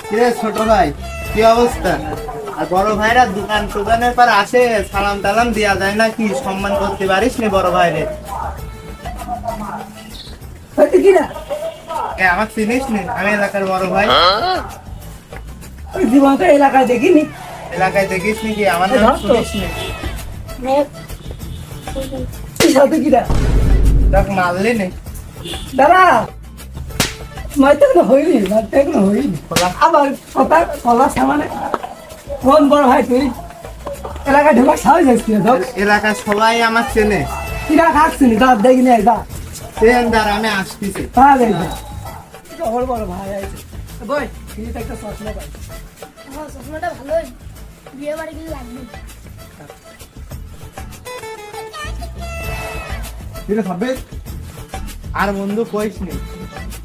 কিরে ছোট ভাই, কি অবস্থা? আর বড় ভাইরা দোকান টোকানের পর আসে, সালাম টালাম দেওয়া যায় না? কি সম্মান করতে পারিস নি বড় ভাইরে? হয়তো কি না আমার চিনিস নি? আমি এলাকার বড় ভাই। আমি জীবনটা এলাকায় দেখিনি। এলাকায় দেখিস নি? কি আমার নাম শুনিস নি? হয়তো কি না দেখ মারলি নি দাদা, মাইতে কোনো হয়নি, মাইতে কোনো হয়নি। খোলা। আবার কথা কলার সামনে কোন বড় ভাই তুই এলাকায় ঢোকার সাহস যাচ্ছি না। এলাকার সবাই আমার চেনে। কিরা খাচ্ছিনি দাঁত দেখিনি একদম। ট্রেন দ্বারা আমি আসতেছি। হ্যাঁ দেখবে বড় বড় ভাই আছে বই ফ্রিতে একটা চশমা পাই। হ্যাঁ চশমাটা ভালোই, বিয়ে বাড়ি গেলে লাগবে। আর বন্ধু কইস নি,